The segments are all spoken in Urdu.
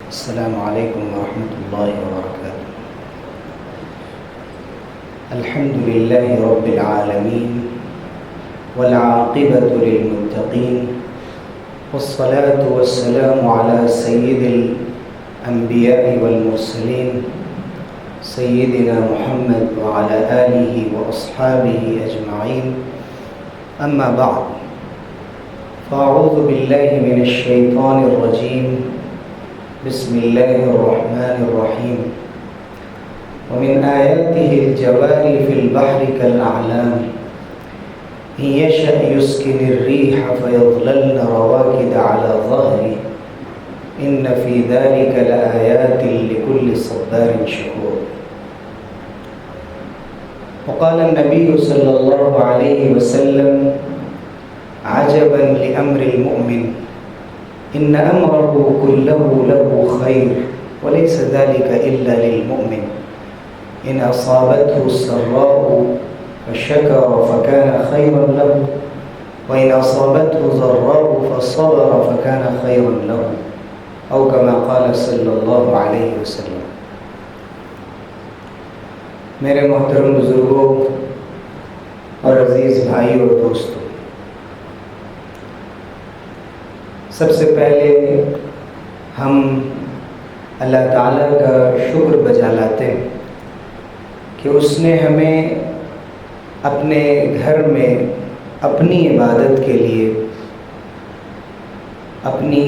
السلام علیکم ورحمۃ اللہ وبرکاتہ۔ الحمد للہ رب العالمین والعاقبۃ للمتقین والصلاة والسلام علی سید الانبیاء والمرسلین سیدنا محمد وعلی آلہ واصحابہ اجمعین، اما بعد فاعوذ باللہ من الشیطان الرجیم، بسم اللہ الرحمن الرحیم۔ ومن آیاته الجوار في البحر كالأعلام إن يشأ يسكن الريح فيظللن رواكد على ظهره إن في ذلك لآيات لكل صبار شكور۔ وقال النبي صلى الله عليه وسلم عجبا لأمر المؤمن إن أمره كله له خير وليس ذلك إلا للمؤمن إن أصابته السراء فشكر فكان خيرا له وإن أصابته ضراء فصبر فكان خيرا له أو كما قال صلى الله عليه وسلم۔ میرے محترم بزرگوں اور عزیز بھائی اور دوستوں، سب سے پہلے ہم اللہ تعالیٰ کا شکر بجا لاتے ہیں کہ اس نے ہمیں اپنے گھر میں اپنی عبادت کے لیے، اپنی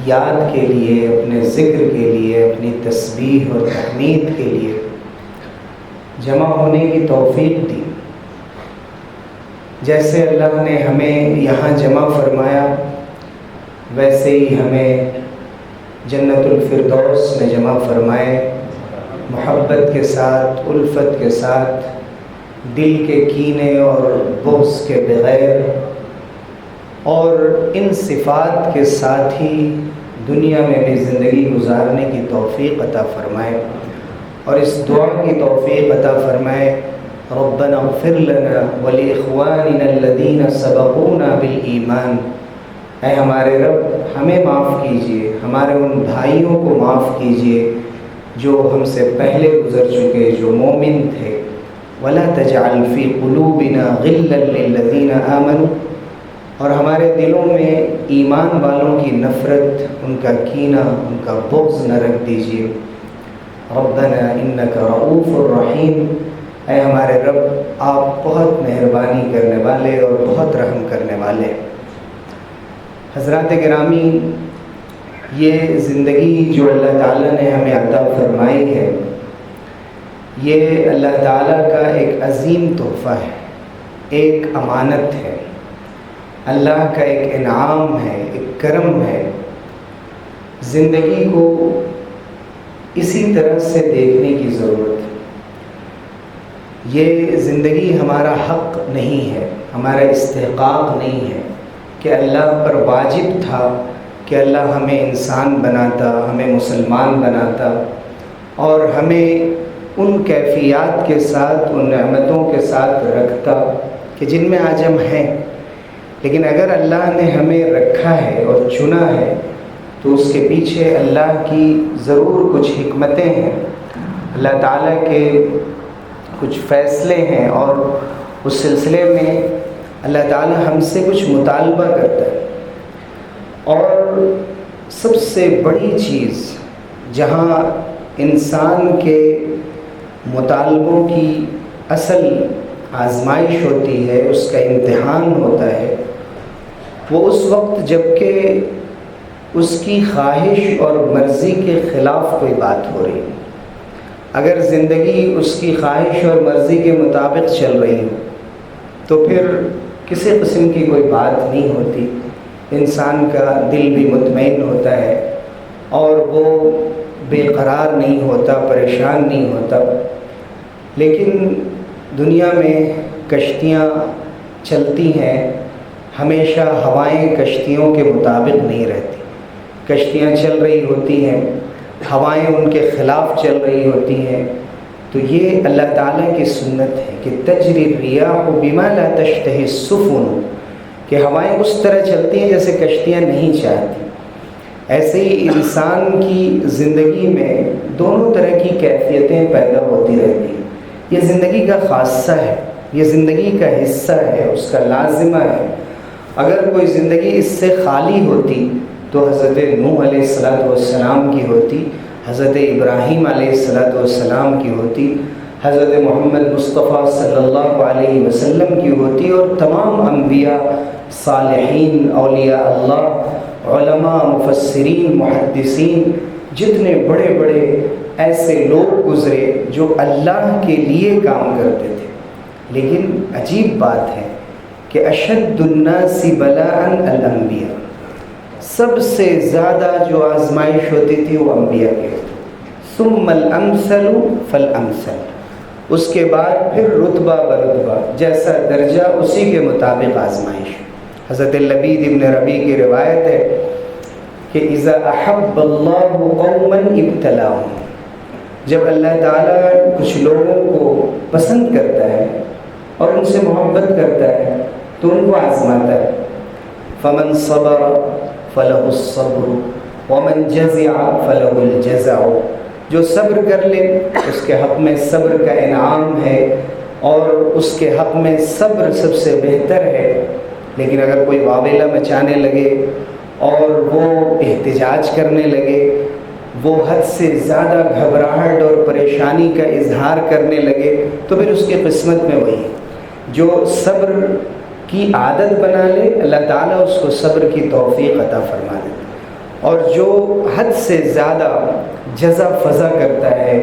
یاد کے لیے، اپنے ذکر کے لیے، اپنی تسبیح اور تحمید کے لیے جمع ہونے کی توفیق دی۔ جیسے اللہ نے ہمیں یہاں جمع فرمایا، ویسے ہی ہمیں جنت الفردوس میں جمع فرمائے، محبت کے ساتھ، الفت کے ساتھ، دل کے کینے اور بغض کے بغیر، اور ان صفات کے ساتھ ہی دنیا میں بھی زندگی گزارنے کی توفیق عطا فرمائے، اور اس دعا کی توفیق عطا فرمائے، ربنا اغفر لنا ولاخواننا الذین سبقونا بالایمان۔ اے ہمارے رب، ہمیں معاف کیجئے، ہمارے ان بھائیوں کو معاف کیجئے جو ہم سے پہلے گزر چکے، جو مومن تھے۔ ولا تجعل فی قلوبنا غلا للذین آمنوا، اور ہمارے دلوں میں ایمان والوں کی نفرت، ان کا کینہ، ان کا بغض نہ رکھ دیجئے۔ ربنا انک رؤوف الرحیم، اے ہمارے رب، آپ بہت مہربانی کرنے والے اور بہت رحم کرنے والے۔ حضرات گرامی، یہ زندگی جو اللہ تعالیٰ نے ہمیں عطا فرمائی ہے، یہ اللہ تعالیٰ کا ایک عظیم تحفہ ہے، ایک امانت ہے، اللہ کا ایک انعام ہے، ایک کرم ہے۔ زندگی کو اسی طرح سے دیکھنے کی ضرورت ہے۔ یہ زندگی ہمارا حق نہیں ہے، ہمارا استحقاق نہیں ہے کہ اللہ پر واجب تھا کہ اللہ ہمیں انسان بناتا، ہمیں مسلمان بناتا، اور ہمیں ان کیفیات کے ساتھ، ان نعمتوں کے ساتھ رکھتا کہ جن میں آج ہم ہیں۔ لیکن اگر اللہ نے ہمیں رکھا ہے اور چنا ہے تو اس کے پیچھے اللہ کی ضرور کچھ حکمتیں ہیں، اللہ تعالیٰ کے کچھ فیصلے ہیں، اور اس سلسلے میں اللہ تعالیٰ ہم سے کچھ مطالبہ کرتا ہے۔ اور سب سے بڑی چیز جہاں انسان کے مطالبوں کی اصل آزمائش ہوتی ہے، اس کا امتحان ہوتا ہے، وہ اس وقت جب کہ اس کی خواہش اور مرضی کے خلاف کوئی بات ہو رہی ہے۔ اگر زندگی اس کی خواہش اور مرضی کے مطابق چل رہی ہو تو پھر کسی قسم کی کوئی بات نہیں ہوتی، انسان کا دل بھی مطمئن ہوتا ہے اور وہ بے قرار نہیں ہوتا، پریشان نہیں ہوتا۔ لیکن دنیا میں کشتیاں چلتی ہیں، ہمیشہ ہوائیں کشتیوں کے مطابق نہیں رہتی، کشتیاں چل رہی ہوتی ہیں، ہوائیں ان کے خلاف چل رہی ہوتی ہیں۔ تو یہ اللہ تعالیٰ کی سنت ہے کہ تجری الریاح بما لا تشتہی السفن، کہ ہوائیں اس طرح چلتی ہیں جیسے کشتیاں نہیں چاہتی۔ ایسے ہی انسان کی زندگی میں دونوں طرح کی کیفیتیں پیدا ہوتی رہتی ہیں۔ یہ زندگی کا خاصہ ہے، یہ زندگی کا حصہ ہے، اس کا لازمہ ہے۔ اگر کوئی زندگی اس سے خالی ہوتی تو حضرت نوح علیہ السلام کی ہوتی، حضرت ابراہیم علیہ السلام کی ہوتی، حضرت محمد مصطفیٰ صلی اللہ علیہ وسلم کی ہوتی، اور تمام انبیاء، صالحین، اولیاء اللہ، علماء، مفسرین، محدثین، جتنے بڑے بڑے ایسے لوگ گزرے جو اللہ کے لیے کام کرتے تھے۔ لیکن عجیب بات ہے کہ اشد الناس بلاء الانبیاء، سب سے زیادہ جو آزمائش ہوتی تھی وہ انبیاء کے ہوتی، ثم الامثل فالامثل، اس کے بعد پھر رتبہ برتبہ، جیسا درجہ اسی کے مطابق آزمائش۔ حضرت لبید ابن ربیع کی روایت ہے کہ اذا احب اللہ قوما ابتلاهم، جب اللہ تعالیٰ کچھ لوگوں کو پسند کرتا ہے اور ان سے محبت کرتا ہے تو ان کو آزماتا ہے۔ فمن صبر فلہ الصبر ومن جزع فلہ الجزع، جو صبر کر لے اس کے حق میں صبر کا انعام ہے اور اس کے حق میں صبر سب سے بہتر ہے۔ لیکن اگر کوئی واویلا مچانے لگے اور وہ احتجاج کرنے لگے، وہ حد سے زیادہ گھبراہٹ اور پریشانی کا اظہار کرنے لگے، تو پھر اس کی قسمت میں وہی جو صبر کی عادت بنا لے، اللہ تعالیٰ اس کو صبر کی توفیق عطا فرما دے، اور جو حد سے زیادہ جزا فضا کرتا ہے،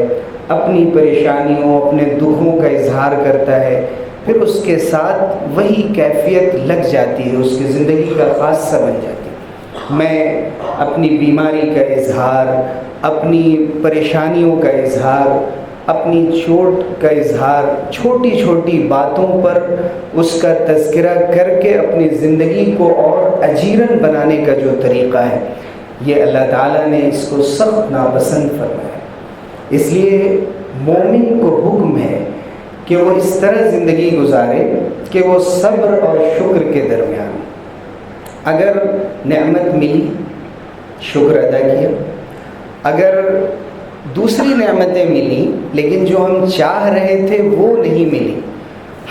اپنی پریشانیوں، اپنے دکھوں کا اظہار کرتا ہے، پھر اس کے ساتھ وہی کیفیت لگ جاتی ہے، اس کی زندگی کا خاصہ بن جاتی ہے۔ میں اپنی بیماری کا اظہار، اپنی پریشانیوں کا اظہار، اپنی چوٹ کا اظہار، چھوٹی چھوٹی باتوں پر اس کا تذکرہ کر کے اپنی زندگی کو اور اجیرن بنانے کا جو طریقہ ہے، یہ اللہ تعالیٰ نے اس کو سخت ناپسند فرمایا۔ اس لیے مومن کو حکم ہے کہ وہ اس طرح زندگی گزارے کہ وہ صبر اور شکر کے درمیان، اگر نعمت ملی شکر ادا کیا، اگر دوسری نعمتیں ملی لیکن جو ہم چاہ رہے تھے وہ نہیں ملی،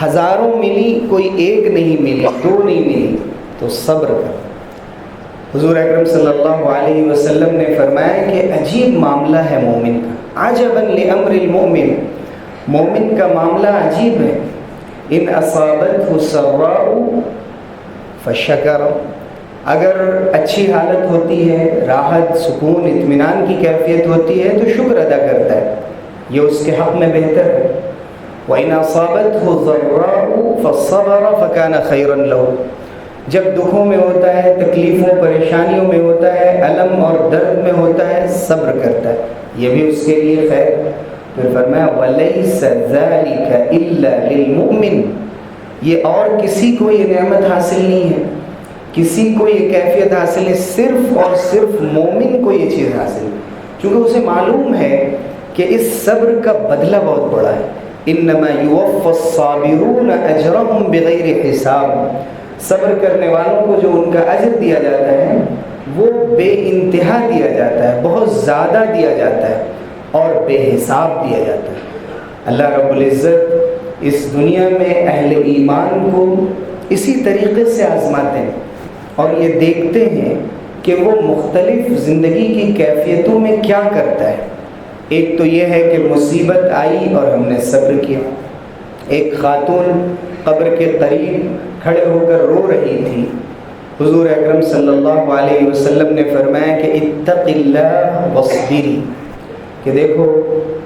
ہزاروں ملی کوئی ایک نہیں ملی، دو نہیں ملی، تو صبر کر۔ حضور اکرم صلی اللہ علیہ وسلم نے فرمایا کہ عجیب معاملہ ہے مومن کا، عجبا لامر المؤمن، مومن کا معاملہ عجیب ہے۔ ان اصابتہ سراء فشکر، اگر اچھی حالت ہوتی ہے، راحت، سکون، اطمینان کی کیفیت ہوتی ہے تو شکر ادا کرتا ہے، یہ اس کے حق میں بہتر ہے۔ وَإِنْ أَصَابَتْهُ ضَرَّاءُ فَصَبَرَ فَكَانَ خَيْرًا لَهُ، جب دکھوں میں ہوتا ہے، تکلیفوں پریشانیوں میں ہوتا ہے، الم اور درد میں ہوتا ہے، صبر کرتا ہے، یہ بھی اس کے لیے خیر۔ پھر فرمایا وَلَيْسَ ذَلِكَ إِلَّا لِلْمُؤْمِنِ، یہ اور کسی کو یہ نعمت حاصل نہیں ہے، کسی کو یہ کیفیت حاصل ہے، صرف اور صرف مومن کو یہ چیز حاصل ہے، کیونکہ اسے معلوم ہے کہ اس صبر کا بدلہ بہت بڑا ہے۔ إِنَّمَا يُوَفَّى الصَّابِرُونَ أَجْرَهُمْ بِغَيْرِ حِسَابٍ، صبر کرنے والوں کو جو ان کا اجر دیا جاتا ہے وہ بے انتہا دیا جاتا ہے، بہت زیادہ دیا جاتا ہے اور بے حساب دیا جاتا ہے۔ اللہ رب العزت اس دنیا میں اہل ایمان کو اسی طریقے سے آزماتے ہیں اور یہ دیکھتے ہیں کہ وہ مختلف زندگی کی کیفیتوں میں کیا کرتا ہے۔ ایک تو یہ ہے کہ مصیبت آئی اور ہم نے صبر کیا۔ ایک خاتون قبر کے قریب کھڑے ہو کر رو رہی تھی، حضور اکرم صلی اللہ علیہ وسلم نے فرمایا کہ اتق اللہ واصبری، کہ دیکھو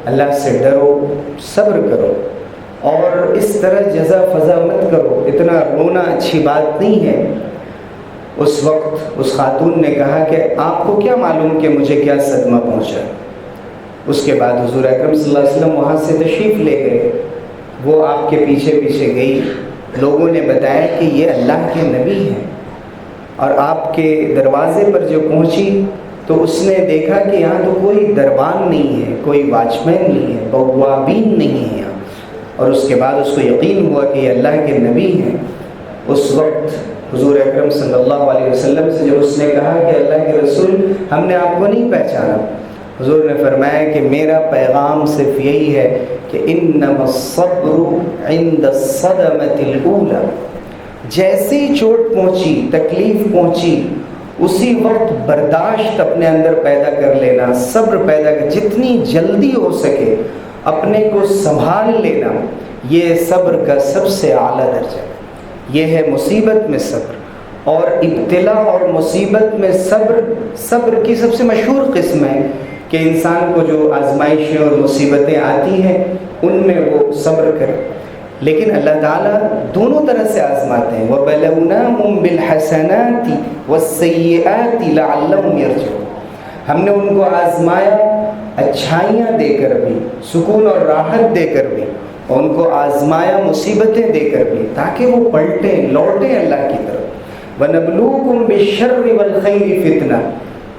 اللہ سے ڈرو، صبر کرو اور اس طرح جزا فضا مت کرو، اتنا رونا اچھی بات نہیں ہے۔ اس وقت اس خاتون نے کہا کہ آپ کو کیا معلوم کہ مجھے کیا صدمہ پہنچا۔ اس کے بعد حضور اکرم صلی اللہ علیہ وسلم وہاں سے تشریف لے گئے، وہ آپ کے پیچھے پیچھے گئی، لوگوں نے بتایا کہ یہ اللہ کے نبی ہیں، اور آپ کے دروازے پر جو پہنچی تو اس نے دیکھا کہ یہاں تو کوئی دربان نہیں ہے، کوئی واچ مین نہیں ہے، بوابین نہیں ہے یہاں، اور اس کے بعد اس کو یقین ہوا کہ یہ اللہ کے نبی ہیں۔ اس وقت حضور اکرم صلی اللہ علیہ وسلم سے جب اس نے کہا کہ اللہ کے رسول ہم نے آپ کو نہیں پہچانا، حضور نے فرمایا کہ میرا پیغام صرف یہی ہے کہ انما الصبر عند الصدمۃ الاولى، جیسی چوٹ پہنچی، تکلیف پہنچی، اسی وقت برداشت اپنے اندر پیدا کر لینا، صبر پیدا کر، جتنی جلدی ہو سکے اپنے کو سنبھال لینا، یہ صبر کا سب سے اعلیٰ درجہ ہے۔ یہ ہے مصیبت میں صبر، اور ابتلا اور مصیبت میں صبر کی سب سے مشہور قسم ہے کہ انسان کو جو آزمائشیں اور مصیبتیں آتی ہیں ان میں وہ صبر کرے، لیکن اللہ تعالیٰ دونوں طرح سے آزماتے ہیں۔ وَبَلَوْنَاهُمْ بِالْحَسَنَاتِ وَالسَّيِّئَاتِ لَعَلَّهُمْ يَرْجِعُونَ، ہم نے ان کو آزمایا اچھائیاں دے کر بھی، سکون اور راحت دے کر بھی، اور ان کو آزمایا مصیبتیں دے کر بھی، تاکہ وہ پلٹیں، لوٹیں اللہ کی طرف۔ وَنَبْلُوكُمْ بِالشَّرِّ وَالْخَيْرِ فِتْنَةً،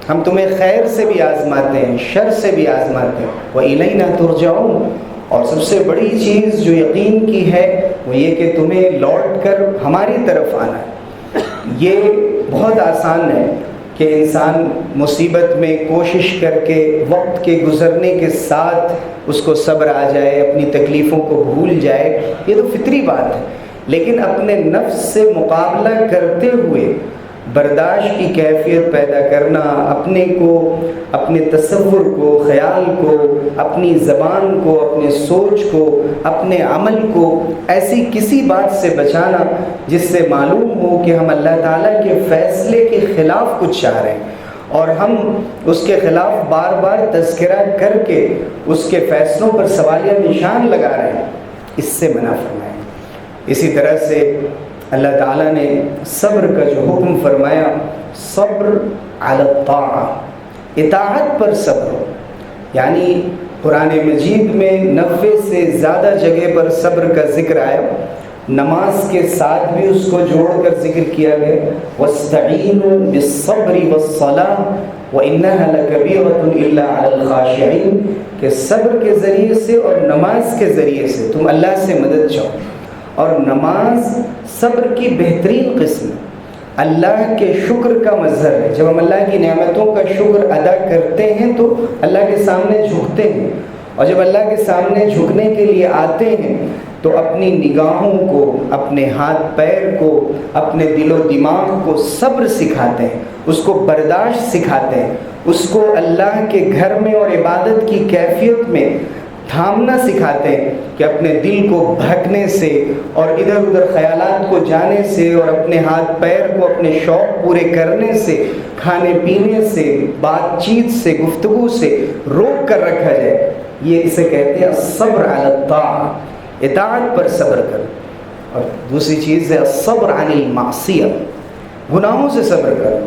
ہم تمہیں خیر سے بھی آزماتے ہیں، شر سے بھی آزماتے ہیں۔ وَإِلَيْنَا تُرْجَعُونَ، اور سب سے بڑی چیز جو یقین کی ہے وہ یہ کہ تمہیں لوٹ کر ہماری طرف آنا ہے۔ یہ بہت آسان ہے کہ انسان مصیبت میں کوشش کر کے وقت کے گزرنے کے ساتھ اس کو صبر آ جائے، اپنی تکلیفوں کو بھول جائے، یہ تو فطری بات ہے، لیکن اپنے نفس سے مقابلہ کرتے ہوئے برداشت کی کیفیت پیدا کرنا، اپنے کو، اپنے تصور کو، خیال کو، اپنی زبان کو، اپنے سوچ کو، اپنے عمل کو ایسی کسی بات سے بچانا جس سے معلوم ہو کہ ہم اللہ تعالیٰ کے فیصلے کے خلاف کچھ چاہ رہے ہیں، اور ہم اس کے خلاف بار بار تذکرہ کر کے اس کے فیصلوں پر سوالیہ نشان لگا رہے ہیں، اس سے منع فرمائیں۔ اسی طرح سے اللہ تعالیٰ نے صبر کا جو حکم فرمایا، صبر علی الطاعہ، اطاعت پر صبر ہو، یعنی قرآن مجید میں 90 سے زیادہ جگہ پر صبر کا ذکر آیا، نماز کے ساتھ بھی اس کو جوڑ کر ذکر کیا گیا، وَاسْتَعِینُوا بِالصَّبْرِ وَالصَّلَاةِ وَإِنَّهَا لَكَبِيرَةٌ إِلَّا عَلَى الْخَاشِعِينَ، کہ صبر کے ذریعے سے اور نماز کے ذریعے سے تم اللہ سے مدد چاہو، اور نماز صبر کی بہترین قسم، اللہ کے شکر کا مظہر ہے۔ جب ہم اللہ کی نعمتوں کا شکر ادا کرتے ہیں تو اللہ کے سامنے جھکتے ہیں، اور جب اللہ کے سامنے جھکنے کے لیے آتے ہیں تو اپنی نگاہوں کو، اپنے ہاتھ پیر کو، اپنے دل و دماغ کو صبر سکھاتے ہیں، اس کو برداشت سکھاتے ہیں، اس کو اللہ کے گھر میں اور عبادت کی کیفیت میں تھامنا سکھاتے ہیں کہ اپنے دل کو بھٹکنے سے اور ادھر ادھر خیالات کو جانے سے اور اپنے ہاتھ پیر کو اپنے شوق پورے کرنے سے، کھانے پینے سے، بات چیت سے، گفتگو سے روک کر رکھا جائے۔ یہ اسے کہتے ہیں صبر علی الطاعہ، اطاعت پر صبر کر۔ اور دوسری چیز ہے صبر عن المعصیہ، گناہوں سے صبر کر۔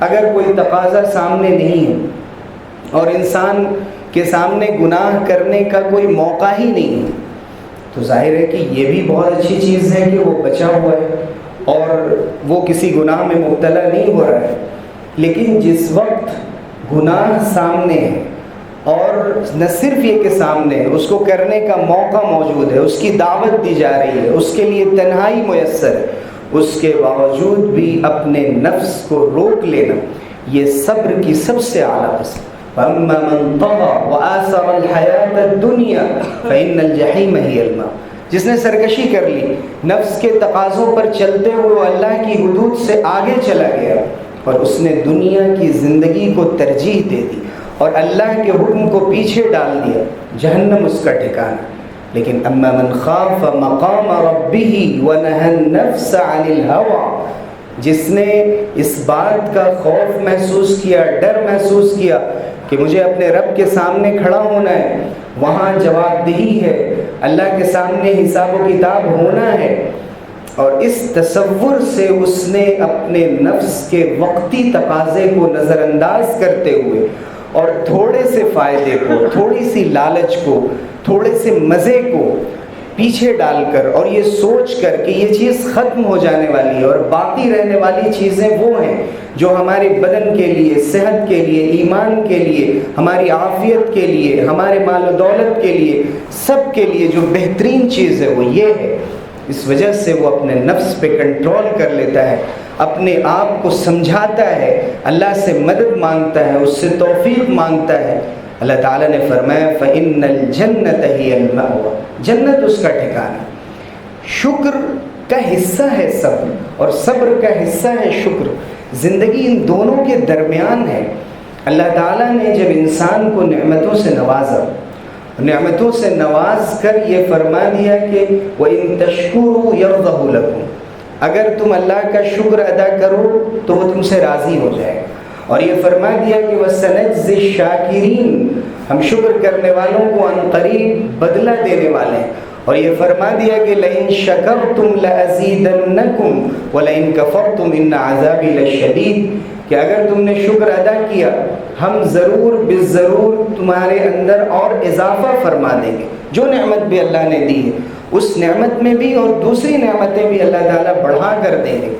اگر کوئی تقاضا سامنے نہیں ہے اور انسان کے سامنے گناہ کرنے کا کوئی موقع ہی نہیں ہے تو ظاہر ہے کہ یہ بھی بہت اچھی چیز ہے کہ وہ بچا ہوا ہے اور وہ کسی گناہ میں مبتلا نہیں ہو رہا ہے، لیکن جس وقت گناہ سامنے ہے اور نہ صرف یہ کہ سامنے ہے، اس کو کرنے کا موقع موجود ہے، اس کی دعوت دی جا رہی ہے، اس کے لیے تنہائی میسر ہے، اس کے باوجود بھی اپنے نفس کو روک لینا، یہ صبر کی سب سے اعلیٰ قسم۔ فَأَمَّا مَنْ طَغَى وَآثَرَ الْحَيَاةَ الدُّنْيَا فَإِنَّ الْجَحِيمَ هِيَ الْمَأْوَىٰ، جس نے سرکشی کر لی، نفس کے تقاضوں پر چلتے ہوئے اللہ کی حدود سے آگے چلا گیا اور اس نے دنیا کی زندگی کو ترجیح دے دی اور اللہ کے حکم کو پیچھے ڈال دیا، جہنم اس کا ٹھکانہ۔ لیکن اما من خاف مقام ربہ ونہى النفس عن الہوى، جس نے اس بات کا خوف محسوس کیا، ڈر محسوس کیا کہ مجھے اپنے رب کے سامنے کھڑا ہونا ہے، وہاں جواب دہی ہے، اللہ کے سامنے حساب و کتاب ہونا ہے، اور اس تصور سے اس نے اپنے نفس کے وقتی تقاضے کو نظر انداز کرتے ہوئے اور تھوڑے سے فائدے کو، تھوڑی سی لالچ کو، تھوڑے سے مزے کو پیچھے ڈال کر اور یہ سوچ کر کہ یہ چیز ختم ہو جانے والی ہے اور باقی رہنے والی چیزیں وہ ہیں جو ہمارے بدن کے لیے، صحت کے لیے، ایمان کے لیے، ہماری عافیت کے لیے، ہمارے مال و دولت کے لیے، سب کے لیے جو بہترین چیز ہے وہ یہ ہے اس وجہ سے وہ اپنے نفس پہ کنٹرول کر لیتا ہے، اپنے آپ کو سمجھاتا ہے، اللہ سے مدد مانگتا ہے، اس سے توفیق مانگتا ہے۔ اللہ تعالیٰ نے فرمایا فَإِنَّ الْجَنَّةَ هِيَ الْمَأْوَىٰ، جنت اس کا ٹھکانہ۔ شکر کا حصہ ہے صبر، اور صبر کا حصہ ہے شکر۔ زندگی ان دونوں کے درمیان ہے۔ اللہ تعالیٰ نے جب انسان کو نعمتوں سے نوازا، نعمتوں سے نواز کر یہ فرما دیا کہ وَإِن تَشْكُرُوا يَرْضَهُ لَكُمْ، اگر تم اللہ کا شکر ادا کرو تو وہ تم سے راضی ہو جائے گا۔ اور یہ فرما دیا کہ وَسَنَجْزِي الشَّاكِرِينَ، ہم شکر کرنے والوں کو عن قریب بدلہ دینے والے ہیں۔ اور یہ فرما دیا کہ لَئِن شَكَرْتُمْ لَأَزِيدَنَّكُمْ وَلَئِن كَفَرْتُمْ إِنَّ عَذَابِي لَشَدِيدٌ، کہ اگر تم نے شکر ادا کیا ہم ضرور بالضرور تمہارے اندر اور اضافہ فرما دیں گے۔ جو نعمت بھی اللہ نے دی ہے اس نعمت میں بھی اور دوسری نعمتیں بھی اللہ تعالیٰ بڑھا کر دیں گے۔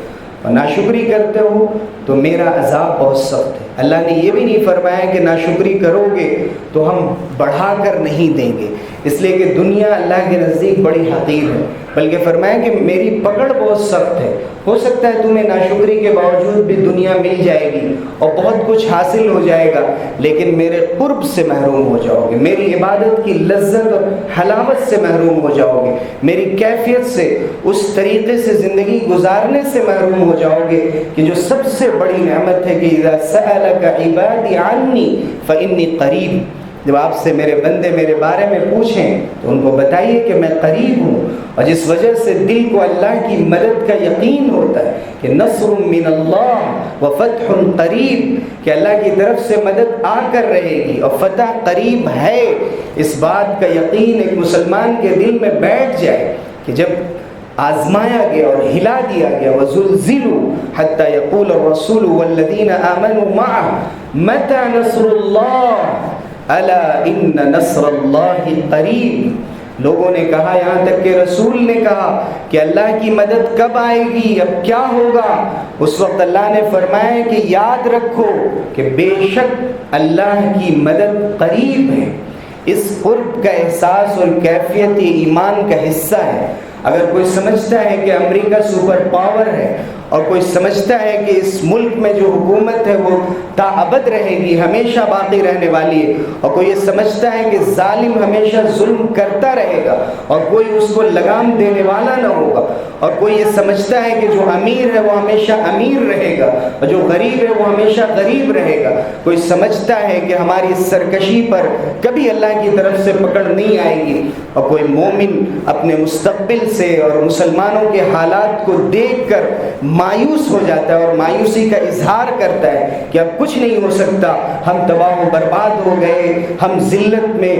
اور ناشکری کرتے ہو تو میرا عذاب بہت سخت ہے۔ اللہ نے یہ بھی نہیں فرمایا کہ ناشکری کرو گے تو ہم بڑھا کر نہیں دیں گے، اس لیے کہ دنیا اللہ کے نزدیک بڑی حقیر ہے، بلکہ فرمایا کہ میری پکڑ بہت سخت ہے۔ ہو سکتا ہے تمہیں ناشکری کے باوجود بھی دنیا مل جائے گی اور بہت کچھ حاصل ہو جائے گا، لیکن میرے قرب سے محروم ہو جاؤ گے، میری عبادت کی لذت اور حلاوت سے محروم ہو جاؤ گے، میری کیفیت سے، اس طریقے سے زندگی گزارنے سے محروم ہو جاؤ گے کہ جو سب سے بڑی نعمت ہے کہ اذا سألک عبادی عنی فإنی قریب، جب آپ سے میرے بندے میرے بارے میں پوچھیں تو ان کو بتائیے کہ میں قریب ہوں۔ اور جس وجہ سے دل کو اللہ کی مدد کا یقین ہوتا ہے کہ نصر من اللہ و فتح قریب، کہ اللہ کی طرف سے مدد آ کر رہے گی اور فتح قریب ہے، اس بات کا یقین ایک مسلمان کے دل میں بیٹھ جائے کہ جب آزمایا گیا اور ہلا دیا گیا وَزُلْزِلُوا حَتَّى يَقُولَ الرَّسُولُ وَالَّذِينَ آمَنُوا مَعَهُ مَتَى نَصْرُ اللَّهِ أَلَا إِنَّ نَصْرَ اللَّهِ قَرِيبٌ، لوگوں نے کہا، یہاں تک کہ رسول نے کہا کہ اللہ کی مدد کب آئے گی، اب کیا ہوگا؟ اس وقت اللہ نے فرمایا کہ یاد رکھو کہ بے شک اللہ کی مدد قریب ہے۔ اس قرب کا احساس اور کیفیت ایمان کا حصہ ہے۔ اگر کوئی سمجھتا ہے کہ امریکہ سپر پاور ہے اور کوئی سمجھتا ہے کہ اس ملک میں جو حکومت ہے وہ تاابد رہے گی، ہمیشہ باقی رہنے والی ہے، اور کوئی یہ سمجھتا ہے کہ ظالم ہمیشہ ظلم کرتا رہے گا اور کوئی اس کو لگام دینے والا نہ ہوگا، اور کوئی یہ سمجھتا ہے کہ جو امیر ہے وہ ہمیشہ امیر رہے گا اور جو غریب ہے وہ ہمیشہ غریب رہے گا، کوئی سمجھتا ہے کہ ہماری سرکشی پر کبھی اللہ کی طرف سے پکڑ نہیں آئے گی، اور کوئی مومن اپنے مستقبل سے اور مسلمانوں کے حالات کو دیکھ کر مایوس ہو جاتا ہے اور مایوسی کا اظہار کرتا ہے کہ اب کچھ نہیں ہو سکتا، ہم تباہ و برباد ہو گئے، ہم ذلت میں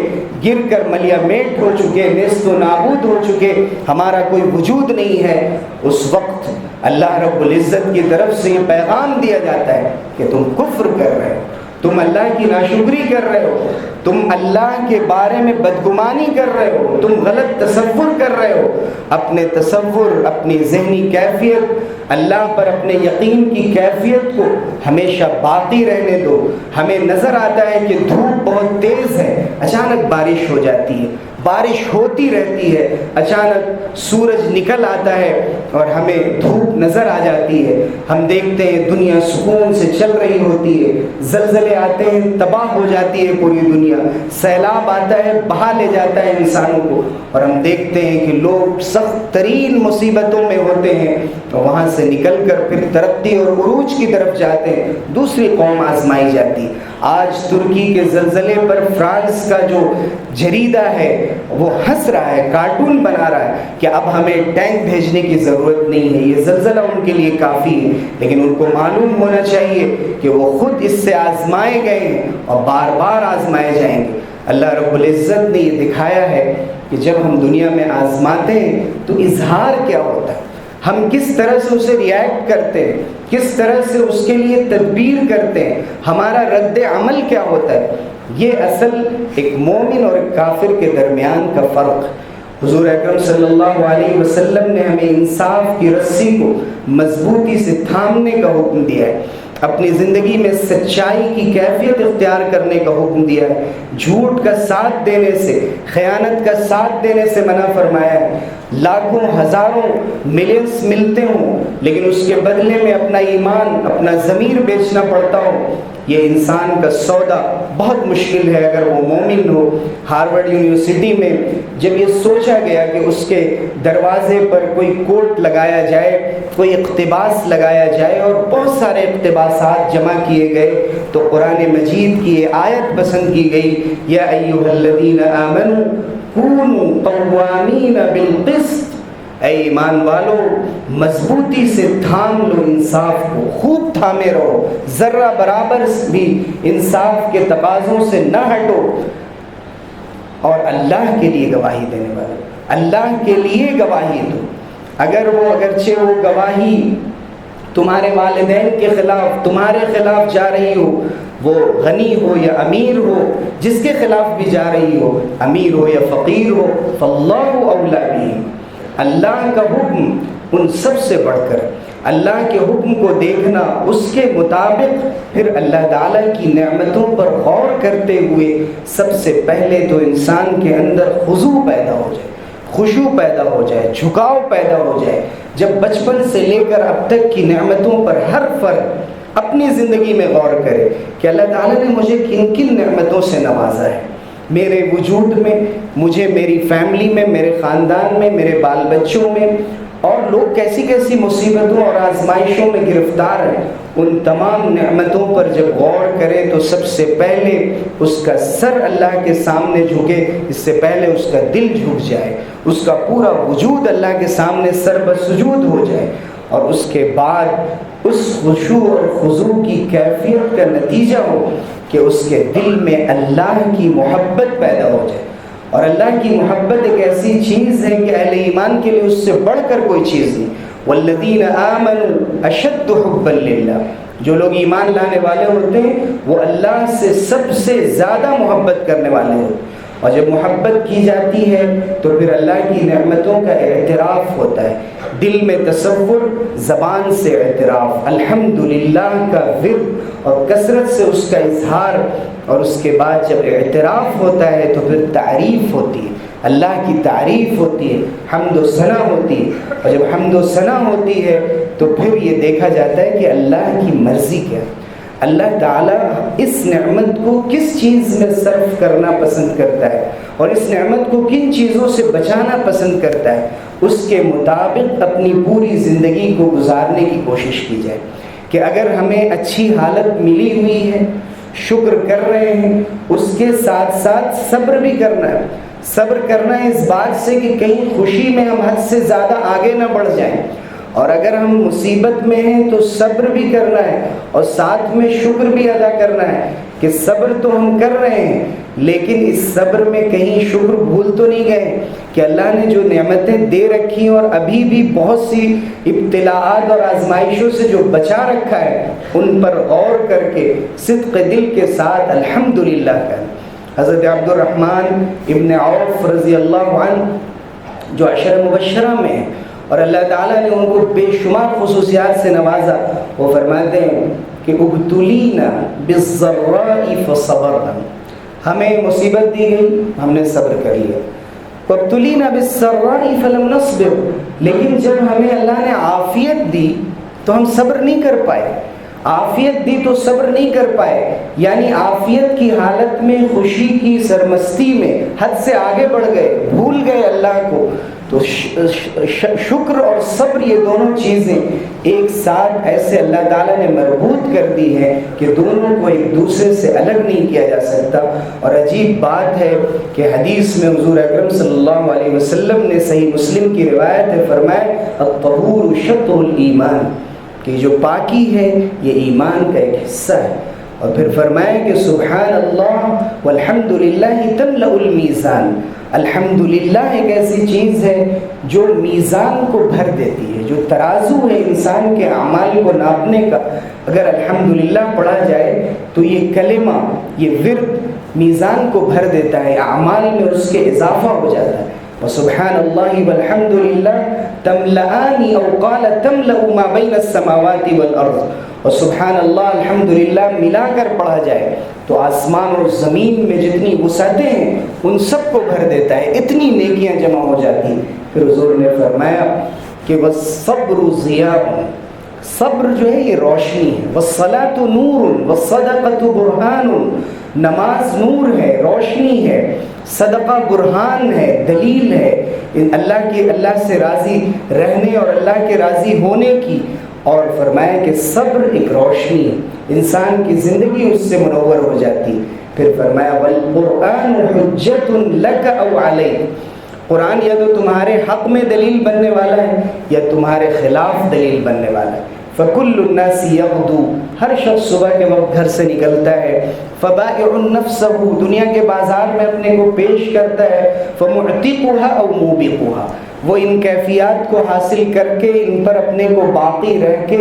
گر کر ملیا میٹ ہو چکے، نیست و نابود ہو چکے، ہمارا کوئی وجود نہیں ہے۔ اس وقت اللہ رب العزت کی طرف سے یہ پیغام دیا جاتا ہے کہ تم کفر کر رہے ہو، تم اللہ کی ناشکری کر رہے ہو، تم اللہ کے بارے میں بدگمانی کر رہے ہو، تم غلط تصور کر رہے ہو۔ اپنے تصور، اپنی ذہنی کیفیت، اللہ پر اپنے یقین کی کیفیت کو ہمیشہ باقی رہنے دو۔ ہمیں نظر آتا ہے کہ دھوپ بہت تیز ہے، اچانک بارش ہو جاتی ہے، بارش ہوتی رہتی ہے، اچانک سورج نکل آتا ہے اور ہمیں دھوپ نظر آ جاتی ہے۔ ہم دیکھتے ہیں دنیا سکون سے چل رہی ہوتی ہے، زلزلے آتے ہیں، تباہ ہو جاتی ہے پوری دنیا، سیلاب آتا ہے، بہا لے جاتا ہے انسانوں کو، اور ہم دیکھتے ہیں کہ لوگ سخت ترین مصیبتوں میں ہوتے ہیں اور وہاں سے نکل کر پھر ترقی اور عروج کی طرف جاتے ہیں، دوسری قوم آزمائی جاتی۔ آج ترکی کے زلزلے پر فرانس کا جو جریدہ ہے وہ ہنس رہا ہے، کارٹون بنا رہا ہے کہ اب ہمیں ٹینک بھیجنے کی ضرورت نہیں ہے، یہ زلزلہ ان کے لیے کافی ہے، لیکن ان کو معلوم ہونا چاہیے کہ وہ خود اس سے آزمائے گئے ہیں اور بار بار آزمائے جائیں گے۔ اللہ رب العزت نے یہ دکھایا ہے کہ جب ہم دنیا میں آزماتے ہیں تو اظہار کیا ہوتا ہے، ہم کس طرح سے اسے ریئیکٹ کرتے ہیں، کس طرح سے اس کے لیے تدبیر کرتے ہیں، ہمارا رد عمل کیا ہوتا ہے۔ یہ اصل ایک مومن اور ایک کافر کے درمیان کا فرق۔ حضور اکرم صلی اللہ علیہ وسلم نے ہمیں انصاف کی رسی کو مضبوطی سے تھامنے کا حکم دیا ہے، اپنی زندگی میں سچائی کی کیفیت اختیار کرنے کا حکم دیا ہے، جھوٹ کا ساتھ دینے سے، خیانت کا ساتھ دینے سے منع فرمایا ہے۔ لاکھوں ہزاروں ملینس ملتے ہوں لیکن اس کے بدلے میں اپنا ایمان اپنا ضمیر بیچنا پڑتا ہو، یہ انسان کا سودا بہت مشکل ہے اگر وہ مومن ہو۔ ہارورڈ یونیورسٹی میں جب یہ سوچا گیا کہ اس کے دروازے پر کوئی کوٹ لگایا جائے، کوئی اقتباس لگایا جائے، اور بہت سارے اقتباسات جمع کیے گئے، تو قرآن مجید کی یہ آیت پسند کی گئی، یا ایھا الذین آمنوا کونوا قوامین بالقسط، اے ایمان والو مضبوطی سے تھام لو انصاف کو، خوب تھامے رہو، ذرہ برابر بھی انصاف کے تقاضوں سے نہ ہٹو، اور اللہ کے لیے گواہی دینے والے، اللہ کے لیے گواہی دو۔ اگرچہ وہ گواہی تمہارے والدین کے خلاف، تمہارے خلاف جا رہی ہو، وہ غنی ہو یا امیر ہو، جس کے خلاف بھی جا رہی ہو، امیر ہو یا فقیر ہو، فاللہ اولی بہم، اللہ کا حکم ان سب سے بڑھ کر، اللہ کے حکم کو دیکھنا، اس کے مطابق پھر اللہ تعالیٰ کی نعمتوں پر غور کرتے ہوئے سب سے پہلے تو انسان کے اندر خضوع پیدا ہو جائے، خشوع پیدا ہو جائے، جھکاؤ پیدا ہو جائے۔ جب بچپن سے لے کر اب تک کی نعمتوں پر ہر فرد اپنی زندگی میں غور کرے کہ اللہ تعالیٰ نے مجھے کن کن نعمتوں سے نوازا ہے، میرے وجود میں، مجھے میری فیملی میں، میرے خاندان میں، میرے بال بچوں میں، اور لوگ کیسی کیسی مصیبتوں اور آزمائشوں میں گرفتار ہیں، ان تمام نعمتوں پر جب غور کرے تو سب سے پہلے اس کا سر اللہ کے سامنے جھکے، اس سے پہلے اس کا دل جھک جائے، اس کا پورا وجود اللہ کے سامنے سر بسجود ہو جائے، اور اس کے بعد اس خشوع اور خضوع کی کیفیت کا نتیجہ ہو کہ اس کے دل میں اللہ کی محبت پیدا ہو جائے۔ اور اللہ کی محبت ایک ایسی چیز ہے کہ اہل ایمان کے لیے اس سے بڑھ کر کوئی چیز نہیں۔ والذین آمنوا اشد حبا للہ، جو لوگ ایمان لانے والے ہوتے ہیں وہ اللہ سے سب سے زیادہ محبت کرنے والے ہوتے ہیں، اور جب محبت کی جاتی ہے تو پھر اللہ کی نعمتوں کا اعتراف ہوتا ہے، دل میں تصور، زبان سے اعتراف، الحمدللہ کا ورد اور کثرت سے اس کا اظہار، اور اس کے بعد جب اعتراف ہوتا ہے تو پھر تعریف ہوتی ہے، اللہ کی تعریف ہوتی ہے، حمد و ثنا ہوتی ہے، اور جب حمد و ثنا ہوتی ہے تو پھر یہ دیکھا جاتا ہے کہ اللہ کی مرضی کیا ہے، اللہ تعالیٰ اس نعمت کو کس چیز میں صرف کرنا پسند کرتا ہے، اور اس نعمت کو کن چیزوں سے بچانا پسند کرتا ہے، اس کے مطابق اپنی پوری زندگی کو گزارنے کی کوشش کی جائے کہ اگر ہمیں اچھی حالت ملی ہوئی ہے، شکر کر رہے ہیں، اس کے ساتھ ساتھ صبر بھی کرنا ہے، صبر کرنا ہے اس بات سے کہ کہیں خوشی میں ہم حد سے زیادہ آگے نہ بڑھ جائیں، اور اگر ہم مصیبت میں ہیں تو صبر بھی کرنا ہے اور ساتھ میں شکر بھی ادا کرنا ہے کہ صبر تو ہم کر رہے ہیں لیکن اس صبر میں کہیں شکر بھول تو نہیں گئے کہ اللہ نے جو نعمتیں دے رکھی اور ابھی بھی بہت سی ابتلاءات اور آزمائشوں سے جو بچا رکھا ہے ان پر غور کر کے صدق دل کے ساتھ الحمدللہ کا۔ حضرت عبد الرحمن ابن عوف رضی اللہ عنہ جو عشر مبشرہ میں ہیں اور اللہ تعالیٰ نے ان کو بے شمار خصوصیات سے نوازا، وہ فرماتے ہیں کہ ابتلینا بالضراء فصبرنا، ہمیں مصیبت دی گئی ہم نے صبر کر لیا، وابتلینا بالسراء فلم نصبر، لیکن جب ہمیں اللہ نے عافیت دی تو ہم صبر نہیں کر پائے، عافیت دی تو صبر نہیں کر پائے، یعنی عافیت کی حالت میں خوشی کی سرمستی میں حد سے آگے بڑھ گئے، بھول گئے اللہ کو، تو شکر اور صبر یہ دونوں چیزیں ایک ساتھ ایسے اللہ تعالیٰ نے مربوط کر دی ہیں کہ دونوں کو ایک دوسرے سے الگ نہیں کیا جا سکتا۔ اور عجیب بات ہے کہ حدیث میں حضور اکرم صلی اللہ علیہ وسلم نے صحیح مسلم کی روایت ہے فرمائے الطہور شطر الایمان، کہ جو پاکی ہے یہ ایمان کا ایک حصہ ہے، اور پھر فرمائے کہ سبحان اللہ والحمدللہ تملأ المیزان، الحمدللہ ایک ایسی چیز ہے جو میزان کو بھر دیتی ہے، جو ترازو ہے انسان کے اعمال کو ناپنے کا، اگر الحمدللہ پڑھا جائے تو یہ کلمہ، یہ ورد میزان کو بھر دیتا ہے، اعمال میں اس کے اضافہ ہو جاتا ہے۔ وسبحان اللہ والحمد للہ تملأان او قال تملأ ما بین السماوات والارض، اور سبحان اللہ الحمدللہ ملا کر پڑھا جائے تو آسمان اور زمین میں جتنی وسعتیں ہیں ان سب کو بھر دیتا ہے، اتنی نیکیاں جمع ہو جاتی ہیں۔ پھر حضور نے فرمایا کہ والصبر ضیاء، صبر جو ہے یہ روشنی ہے، والصلاۃ نور والصدقۃ برہان، نماز نور ہے، روشنی ہے، صدقہ برہان ہے، دلیل ہے اللہ سے راضی رہنے اور اللہ کے راضی ہونے کی۔ اور فرمایا کہ صبر ایک روشنی ہے، انسان کی زندگی اس سے منور ہو جاتی۔ پھر فرمایا والقرآن حجۃ لک او علیک، قرآن یا تو تمہارے حق میں دلیل بننے والا ہے یا تمہارے خلاف دلیل بننے والا ہے۔ فکل الناس یغدو، ہر شخص صبح کے وقت گھر سے نکلتا ہے، فبائع نفسہ، دنیا کے بازار میں اپنے کو پیش کرتا ہے، فمعتقها او موبقها، وہ ان کیفیات کو حاصل کر کے ان پر اپنے کو باقی رہ کے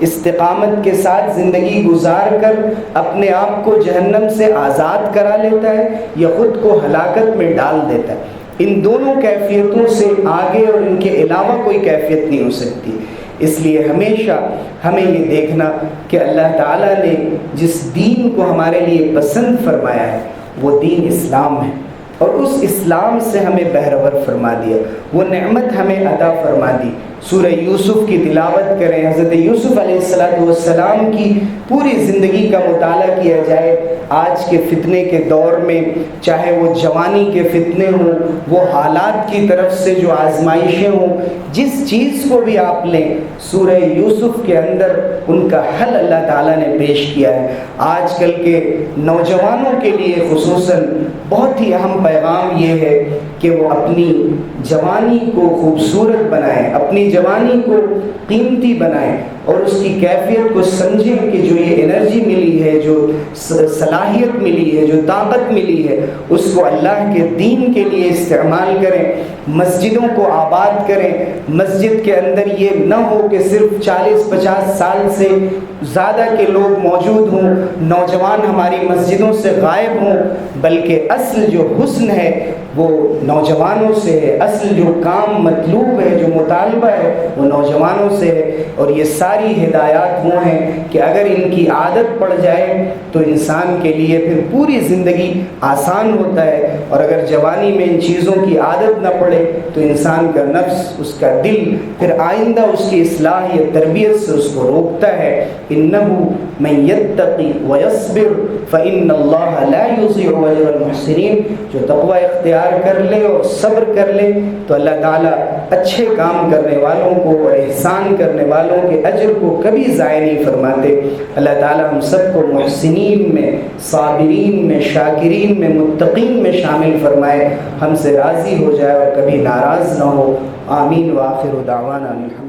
استقامت کے ساتھ زندگی گزار کر اپنے آپ کو جہنم سے آزاد کرا لیتا ہے یا خود کو ہلاکت میں ڈال دیتا ہے۔ ان دونوں کیفیتوں سے آگے اور ان کے علاوہ کوئی کیفیت نہیں ہو سکتی۔ اس لیے ہمیشہ ہمیں یہ دیکھنا کہ اللہ تعالیٰ نے جس دین کو ہمارے لیے پسند فرمایا ہے وہ دین اسلام ہے، اور اس اسلام سے ہمیں بہرور فرما دیا، وہ نعمت ہمیں عطا فرما دی۔ سورہ یوسف کی تلاوت کریں، حضرت یوسف علیہ السلام کی پوری زندگی کا مطالعہ کیا جائے۔ آج کے فتنے کے دور میں چاہے وہ جوانی کے فتنے ہوں، وہ حالات کی طرف سے جو آزمائشیں ہوں، جس چیز کو بھی آپ لیں، سورہ یوسف کے اندر ان کا حل اللہ تعالیٰ نے پیش کیا ہے۔ آج کل کے نوجوانوں کے لیے خصوصاً بہت ہی اہم پیغام یہ ہے کہ وہ اپنی جوانی کو خوبصورت بنائیں، اپنی جوانی کو قیمتی بنائیں، اور اس کی کیفیت کو سمجھیں کہ جو یہ انرجی ملی ہے، جو صلاحیت ملی ہے، جو طاقت ملی ہے، اس کو اللہ کے دین کے لیے استعمال کریں، مسجدوں کو آباد کریں۔ مسجد کے اندر یہ نہ ہو کہ صرف 40-50 سال سے زیادہ کے لوگ موجود ہوں، نوجوان ہماری مسجدوں سے غائب ہوں، بلکہ اصل جو حسن ہے وہ نوجوانوں سے ہے، اصل جو کام مطلوب ہے، جو مطالبہ ہے وہ نوجوانوں سے ہے۔ اور یہ ساری ہدایات وہ ہیں کہ اگر ان کی عادت پڑ جائے تو انسان کے لیے پھر پوری زندگی آسان ہوتا ہے، اور اگر جوانی میں ان چیزوں کی عادت نہ پڑے تو انسان کا نفس، اس کا دل پھر آئندہ اس کی اصلاح یا تربیت سے اس کو روکتا ہے۔ إِنَّهُ مَن يَتَّقِ وَيَصْبِرْ فَإِنَّ اللَّهَ لَا يُضِيعُ أَجْرَ الْمُحْسِنِينَ، جو تقوی اختیار کر لے اور صبر کر لے تو اللہ تعالیٰ اچھے کام کرنے والوں کو اور احسان کرنے والوں کے اجر کو کبھی ضائع نہیں فرماتے۔ اللہ تعالیٰ ہم سب کو محسنین میں، صابرین میں، شاکرین میں، متقین میں شامل فرمائے، ہم سے راضی ہو جائے اور کبھی ناراض نہ ہو۔ آمین۔ وآخر دعوانا الحمد